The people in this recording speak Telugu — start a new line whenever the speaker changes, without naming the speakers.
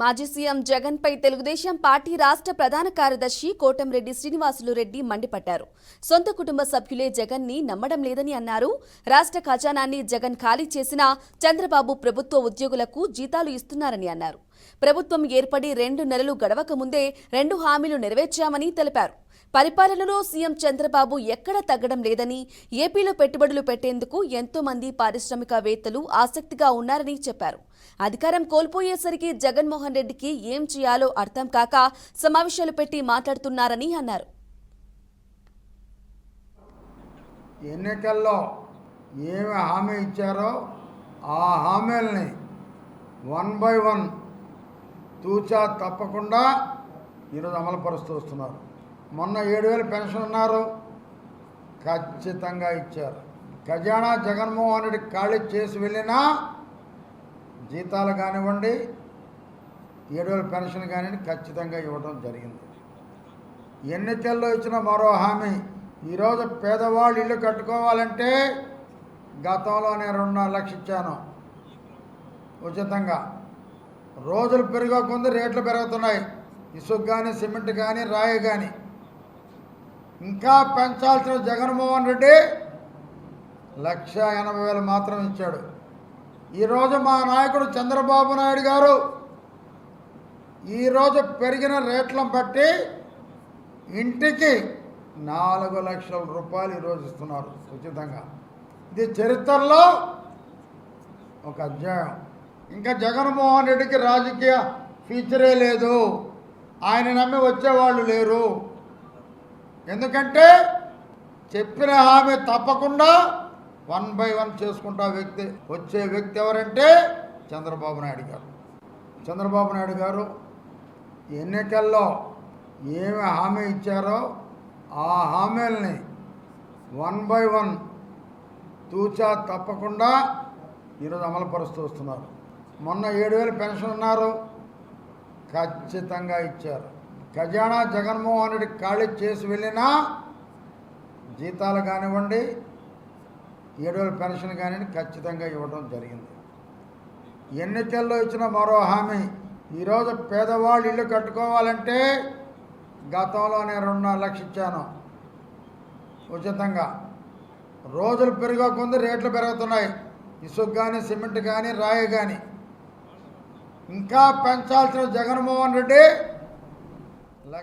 మాజీ సీఎం జగన్ పై తెలుగుదేశం పార్టీ రాష్ట్ర ప్రధాన కార్యదర్శి కోటంరెడ్డి శ్రీనివాసులు రెడ్డి మండిపడ్డారు. సొంత కుటుంబ సభ్యులే జగన్ ని నమ్మడం లేదని అన్నారు. రాష్ట్ర ఖజానాన్ని జగన్ ఖాళీ చేసినా చంద్రబాబు ప్రభుత్వ ఉద్యోగులకు జీతాలు ఇస్తున్నారని అన్నారు. ప్రభుత్వం ఏర్పడి 2 నెలలు గడవక ముందే 2 హామీలు నెరవేర్చామని తెలిపారు. పరిపాలనలో సీఎం చంద్రబాబు ఎక్కడ తగ్గడం లేదని, ఏపీలో పెట్టుబడులు పెట్టేందుకు ఎంతో మంది పారిశ్రామికవేత్తలు ఆసక్తిగా ఉన్నారని చెప్పారు. అధికారం కోల్పోయేసరికి జగన్మోహన్ రెడ్డికి ఏం చేయాలో అర్థం కాక సమావేశాలు పెట్టి మాట్లాడుతున్నారని అన్నారు.
ఎన్నికల్లో ఏమి హామీ ఇచ్చారో ఆ హామీల్ని 1 by 1 తూచా తప్పకుండా ఈరోజు అమలుపరుస్తూ వస్తున్నారు. మొన్న 7,000 పెన్షన్ అన్నారు, ఖచ్చితంగా ఇచ్చారు. ఖజానా జగన్మోహన్ రెడ్డి ఖాళీ చేసి వెళ్ళినా జీతాలు కానివ్వండి, 7,000 పెన్షన్ కానివ్వండి ఖచ్చితంగా ఇవ్వడం జరిగింది. ఎన్నికల్లో ఇచ్చిన మరో హామీ, ఈరోజు పేదవాళ్ళు ఇల్లు కట్టుకోవాలంటే గతంలో నేను 2.5 లక్షలు ఇచ్చాను ఉచితంగా. రోజులు పెరగకుంది రేట్లు పెరుగుతున్నాయి. ఇసుక కానీ, సిమెంట్ కానీ, రాయి కానీ. ఇంకా పెంచాల్సిన జగన్మోహన్ రెడ్డి 1,80,000 మాత్రం ఇచ్చాడు. ఈరోజు మా నాయకుడు చంద్రబాబు నాయుడు గారు ఈరోజు పెరిగిన రేట్లను బట్టి ఇంటికి 4 లక్షల రూపాయలు ఈరోజు ఇస్తున్నారు ఉచితంగా. ఇది చరిత్రలో ఒక అధ్యాయం. ఇంకా జగన్మోహన్ రెడ్డికి రాజకీయ ఫ్యూచరే లేదు. ఆయన నమ్మి వచ్చేవాళ్ళు లేరు. ఎందుకంటే చెప్పిన హామీ తప్పకుండా 1 by 1 చేసుకుంటా వచ్చే వ్యక్తి ఎవరంటే చంద్రబాబు నాయుడు గారు. చంద్రబాబు నాయుడు గారు ఎన్నికల్లో ఏమి హామీ ఇచ్చారో ఆ హామీల్ని 1 by 1 తూచా తప్పకుండా ఈరోజు అమలుపరుస్తూ వస్తున్నారు. మొన్న 7,000 పెన్షన్ అన్నారు, ఖచ్చితంగా ఇచ్చారు. ఖజానా జగన్మోహన్ రెడ్డి ఖాళీ చేసి వెళ్ళినా జీతాలు కానివ్వండి, 7,000 పెన్షన్ కానివ్వండి ఖచ్చితంగా ఇవ్వడం జరిగింది. ఎన్నికల్లో ఇచ్చిన మరో హామీ, ఈరోజు పేదవాళ్ళు ఇల్లు కట్టుకోవాలంటే గతంలో నేను 2.5 లక్షలు ఇచ్చాను ఉచితంగా. రోజులు పెరగకుంది రేట్లు పెరుగుతున్నాయి. ఇసుక కానీ, సిమెంట్ కానీ, రాయి కానీ. ఇంకా పెంచాల్సిన జగన్మోహన్ రెడ్డి